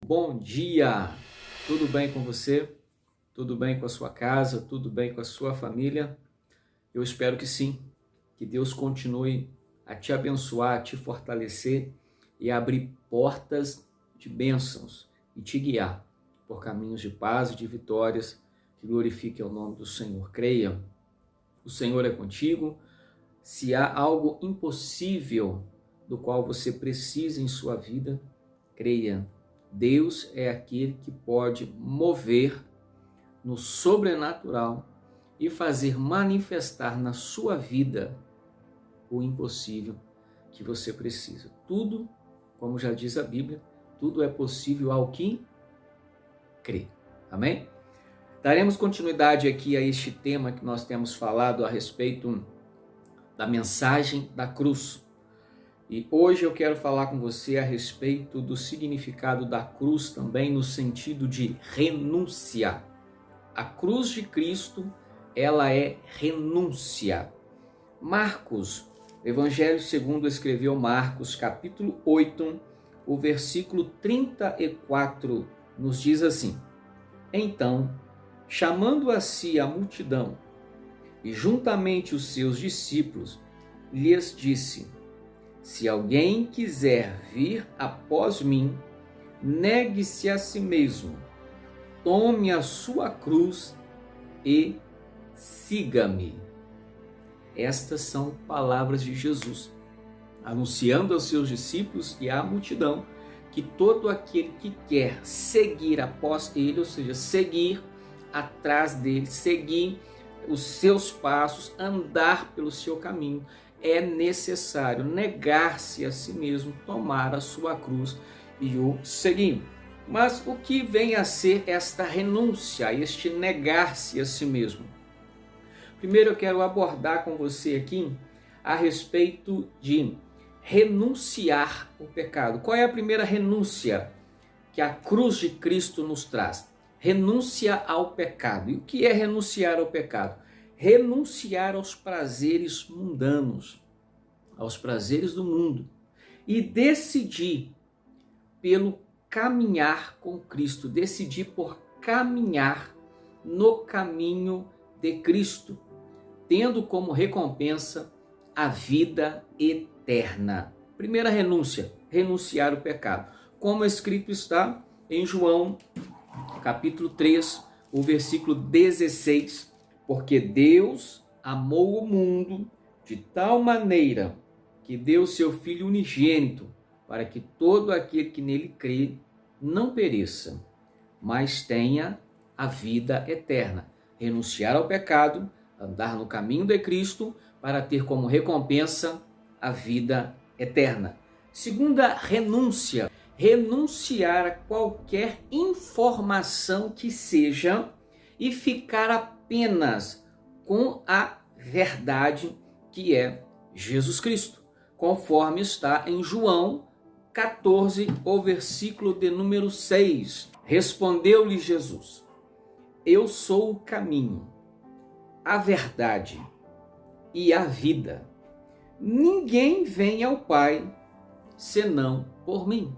bom dia! Tudo bem com você? Tudo bem com a sua casa? Tudo bem com a sua família? Eu espero que sim, que Deus continue a te abençoar, a te fortalecer e a abrir portas de bênçãos e te guiar por caminhos de paz e de vitórias que glorifiquem o nome do Senhor. Creia, o Senhor é contigo. Se há algo impossível do qual você precisa em sua vida, creia, Deus é aquele que pode mover no sobrenatural e fazer manifestar na sua vida o impossível que você precisa. Tudo, como já diz a Bíblia, tudo é possível ao que crê. Amém? Daremos continuidade aqui a este tema que nós temos falado a respeito da mensagem da cruz. E hoje eu quero falar com você a respeito do significado da cruz também no sentido de renúncia. A cruz de Cristo, ela é renúncia. Marcos, Evangelho segundo escreveu Marcos, capítulo 8, o versículo 34, nos diz assim: Então, chamando a si a multidão e juntamente os seus discípulos, lhes disse: Se alguém quiser vir após mim, negue-se a si mesmo, tome a sua cruz e siga-me. Estas são palavras de Jesus, anunciando aos seus discípulos e à multidão que todo aquele que quer seguir após ele, ou seja, seguir atrás dele, seguir os seus passos, andar pelo seu caminho, é necessário negar-se a si mesmo, tomar a sua cruz e o seguir. Mas o que vem a ser esta renúncia, este negar-se a si mesmo? Primeiro eu quero abordar com você aqui a respeito de renunciar o pecado. Qual é a primeira renúncia que a cruz de Cristo nos traz? Renúncia ao pecado. E o que é renunciar ao pecado? Renunciar aos prazeres mundanos, aos prazeres do mundo, e decidir pelo caminhar com Cristo, decidir por caminhar no caminho de Cristo, tendo como recompensa a vida eterna. Primeira renúncia, renunciar o pecado. Como escrito está em João, capítulo 3, o versículo 16, porque Deus amou o mundo de tal maneira que deu seu Filho unigênito, para que todo aquele que nele crê não pereça, mas tenha a vida eterna. Renunciar ao pecado, andar no caminho de Cristo, para ter como recompensa a vida eterna. Segunda renúncia, renunciar a qualquer informação que seja e ficar apenas com a verdade que é Jesus Cristo, conforme está em João 14, o versículo de número 6. Respondeu-lhe Jesus: Eu sou o caminho, a verdade e a vida. Ninguém vem ao Pai senão por mim.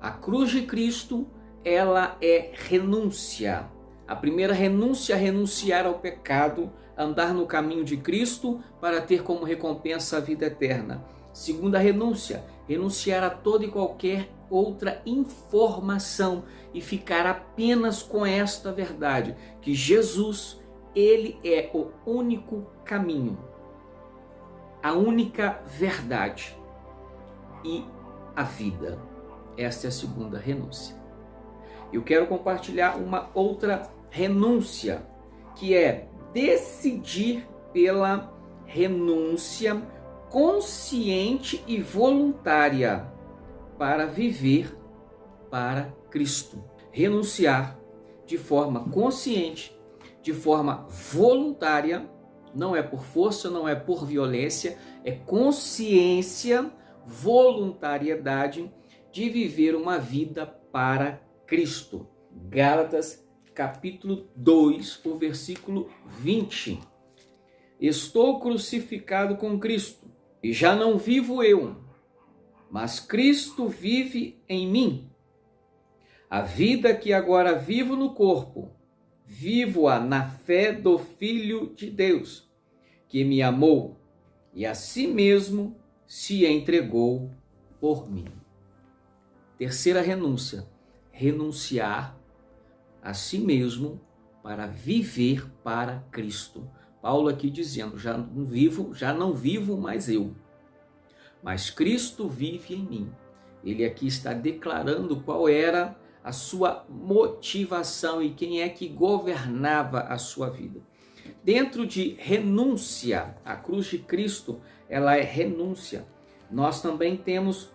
A cruz de Cristo, ela é renúncia. A primeira renúncia, renunciar ao pecado, andar no caminho de Cristo para ter como recompensa a vida eterna. Segunda renúncia, renunciar a toda e qualquer outra informação e ficar apenas com esta verdade, que Jesus, ele é o único caminho, a única verdade e a vida. Esta é a segunda renúncia. Eu quero compartilhar uma outra renúncia, que é decidir pela renúncia consciente e voluntária para viver para Cristo. Renunciar de forma consciente, de forma voluntária, não é por força, não é por violência, é consciência, voluntariedade de viver uma vida para Cristo. Gálatas capítulo 2, o versículo 20. Estou crucificado com Cristo, e já não vivo eu, mas Cristo vive em mim. A vida que agora vivo no corpo, vivo-a na fé do Filho de Deus, que me amou e a si mesmo se entregou por mim. Terceira renúncia, renunciar a si mesmo para viver para Cristo. Paulo aqui dizendo, já não vivo mais eu, mas Cristo vive em mim. Ele aqui está declarando qual era a sua motivação e quem é que governava a sua vida. Dentro de renúncia, a cruz de Cristo, ela é renúncia. Nós também temos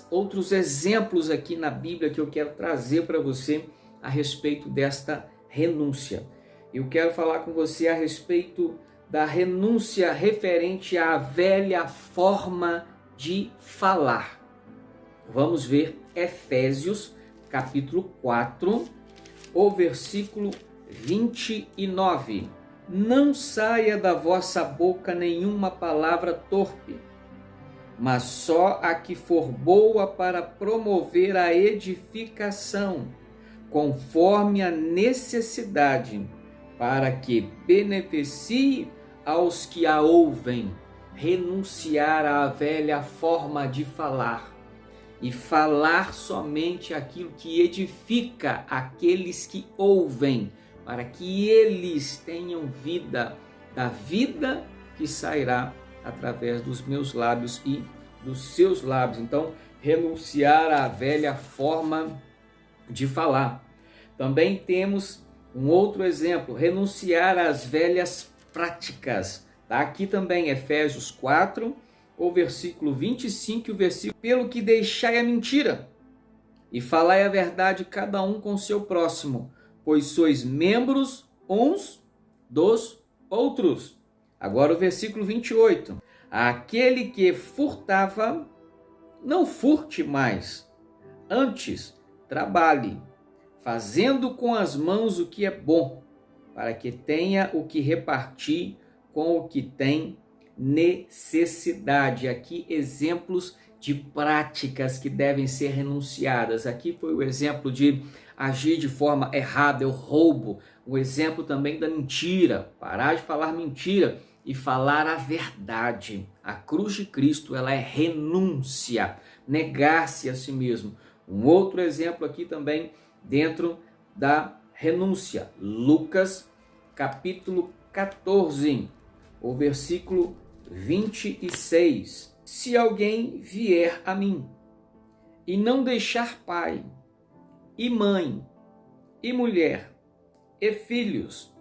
outros exemplos aqui na Bíblia que eu quero trazer para você a respeito desta renúncia. Eu quero falar com você a respeito da renúncia referente à velha forma de falar. Vamos ver Efésios, capítulo 4, o versículo 29. Não saia da vossa boca nenhuma palavra torpe, mas só a que for boa para promover a edificação, conforme a necessidade, para que beneficie aos que a ouvem. Renunciar à velha forma de falar e falar somente aquilo que edifica aqueles que ouvem, para que eles tenham vida, da vida que sairá através dos meus lábios e dos seus lábios. Então, renunciar à velha forma de falar. Também temos um outro exemplo, renunciar às velhas práticas. Tá? Aqui também, Efésios 4, o versículo 25 e o versículo: pelo que deixai a mentira, e falai a verdade cada um com seu próximo, pois sois membros uns dos outros. Agora o versículo 28. Aquele que furtava, não furte mais, antes trabalhe, fazendo com as mãos o que é bom, para que tenha o que repartir com o que tem necessidade. Aqui exemplos de práticas que devem ser renunciadas. Aqui foi o exemplo de agir de forma errada, o roubo. O exemplo também da mentira, parar de falar mentira e falar a verdade. A cruz de Cristo, ela é renúncia, negar-se a si mesmo. Um outro exemplo aqui também dentro da renúncia. Lucas, capítulo 14, o versículo 26. Se alguém vier a mim e não deixar pai e mãe e mulher e filhos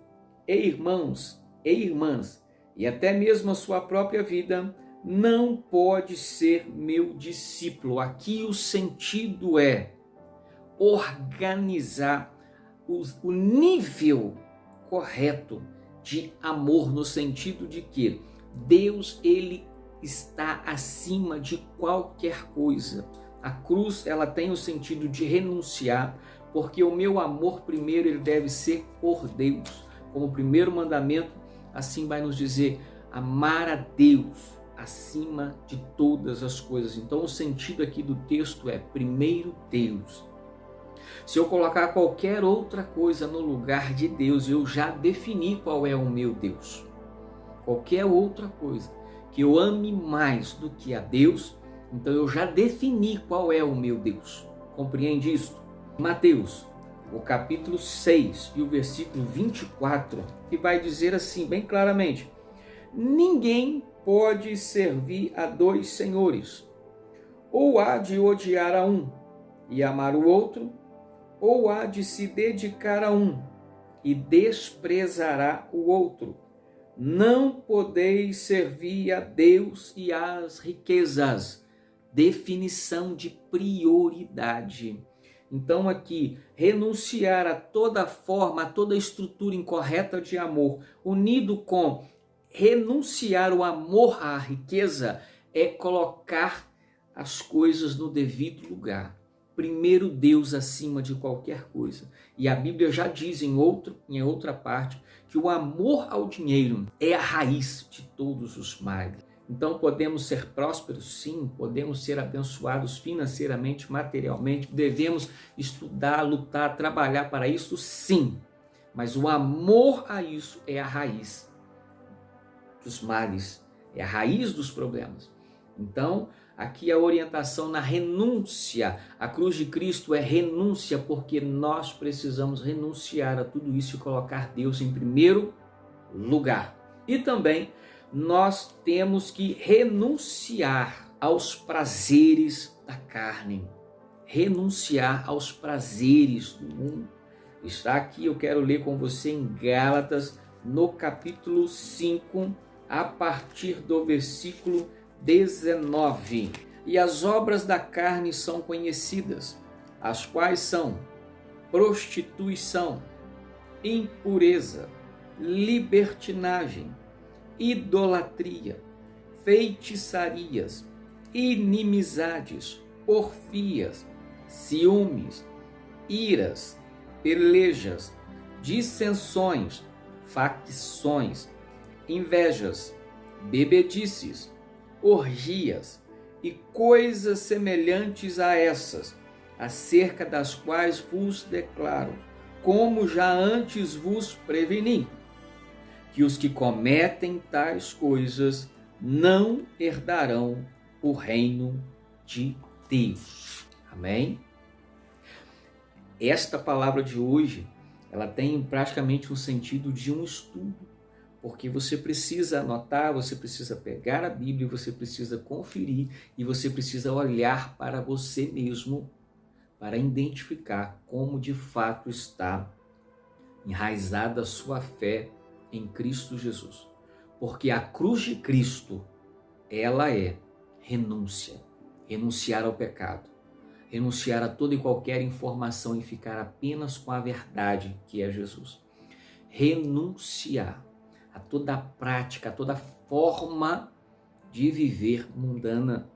e irmãos e irmãs e até mesmo a sua própria vida, não pode ser meu discípulo. Aqui o sentido é organizar o nível correto de amor, no sentido de que Deus, ele está acima de qualquer coisa. A cruz, ela tem o sentido de renunciar, porque o meu amor primeiro ele deve ser por Deus. Como o primeiro mandamento, assim vai nos dizer, amar a Deus acima de todas as coisas. Então o sentido aqui do texto é primeiro Deus. Se eu colocar qualquer outra coisa no lugar de Deus, eu já defini qual é o meu Deus. Qualquer outra coisa que eu ame mais do que a Deus, então eu já defini qual é o meu Deus. Compreende isso? Mateus, o capítulo 6 e o versículo 24, que vai dizer assim, bem claramente: ninguém pode servir a dois senhores, ou há de odiar a um e amar o outro, ou há de se dedicar a um e desprezará o outro. Não podeis servir a Deus e às riquezas. Definição de prioridade. Então aqui, renunciar a toda forma, a toda estrutura incorreta de amor, unido com renunciar o amor à riqueza, é colocar as coisas no devido lugar. Primeiro Deus acima de qualquer coisa. E a Bíblia já diz em outra parte que o amor ao dinheiro é a raiz de todos os males. Então podemos ser prósperos? Sim. Podemos ser abençoados financeiramente, materialmente? Devemos estudar, lutar, trabalhar para isso? Sim. Mas o amor a isso é a raiz dos males, é a raiz dos problemas. Então, aqui a orientação na renúncia. A cruz de Cristo é renúncia, porque nós precisamos renunciar a tudo isso e colocar Deus em primeiro lugar. E também nós temos que renunciar aos prazeres da carne. Renunciar aos prazeres do mundo. Está aqui, eu quero ler com você em Gálatas, no capítulo 5, a partir do versículo 19. E as obras da carne são conhecidas, as quais são prostituição, impureza, libertinagem, idolatria, feitiçarias, inimizades, porfias, ciúmes, iras, pelejas, dissensões, facções, invejas, bebedices, orgias e coisas semelhantes a essas, acerca das quais vos declaro, como já antes vos preveni, que os que cometem tais coisas não herdarão o reino de Deus. Amém? Esta palavra de hoje, ela tem praticamente um sentido de um estudo, porque você precisa anotar, você precisa pegar a Bíblia, você precisa conferir e você precisa olhar para você mesmo para identificar como de fato está enraizada a sua fé em Cristo Jesus. Porque a cruz de Cristo, ela é renúncia, renunciar ao pecado, renunciar a toda e qualquer informação e ficar apenas com a verdade que é Jesus. Renunciar a toda a prática, a toda a forma de viver mundana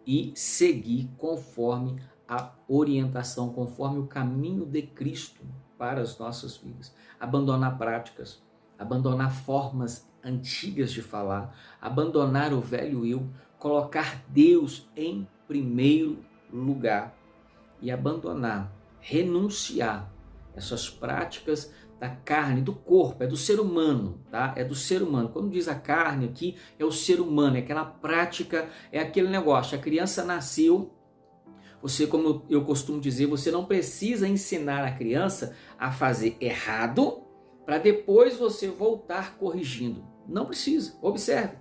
e seguir conforme a orientação, conforme o caminho de Cristo para as nossas vidas. Abandonar práticas, abandonar formas antigas de falar, abandonar o velho eu, colocar Deus em primeiro lugar e abandonar, renunciar essas práticas da carne, do corpo, é do ser humano, tá? É do ser humano. Quando diz a carne aqui, é o ser humano, é aquela prática, é aquele negócio. A criança nasceu, você, como eu costumo dizer, você não precisa ensinar a criança a fazer errado para depois você voltar corrigindo. Não precisa, observe.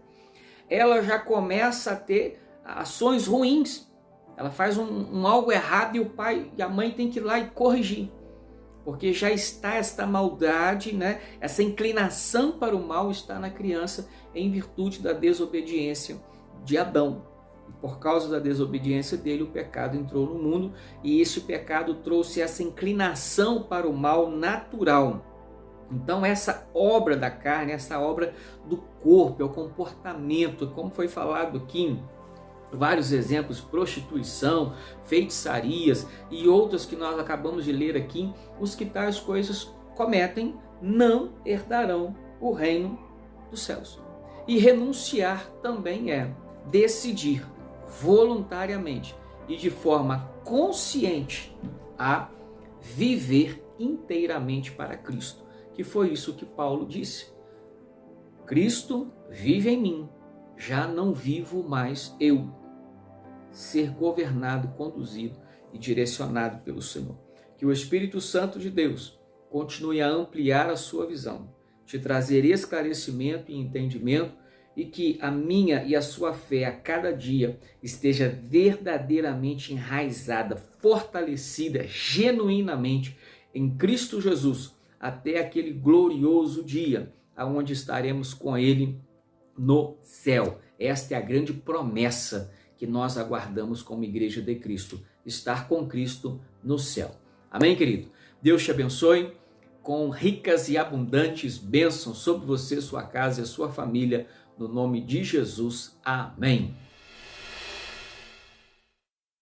Ela já começa a ter ações ruins. Ela faz um algo errado e o pai e a mãe tem que ir lá e corrigir. Porque já está esta maldade, né? Essa inclinação para o mal está na criança em virtude da desobediência de Adão. E por causa da desobediência dele, o pecado entrou no mundo e esse pecado trouxe essa inclinação para o mal natural. Então essa obra da carne, essa obra do corpo, é o comportamento, como foi falado aqui, vários exemplos, prostituição, feitiçarias e outras que nós acabamos de ler aqui, os que tais coisas cometem não herdarão o reino dos céus. E renunciar também é decidir voluntariamente e de forma consciente a viver inteiramente para Cristo, que foi isso que Paulo disse. Cristo vive em mim, já não vivo mais eu. Ser governado, conduzido e direcionado pelo Senhor. Que o Espírito Santo de Deus continue a ampliar a sua visão, te trazer esclarecimento e entendimento e que a minha e a sua fé a cada dia esteja verdadeiramente enraizada, fortalecida, genuinamente em Cristo Jesus, até aquele glorioso dia onde estaremos com Ele no céu. Esta é a grande promessa que nós aguardamos como Igreja de Cristo, estar com Cristo no céu. Amém, querido? Deus te abençoe com ricas e abundantes bênçãos sobre você, sua casa e a sua família, no nome de Jesus. Amém.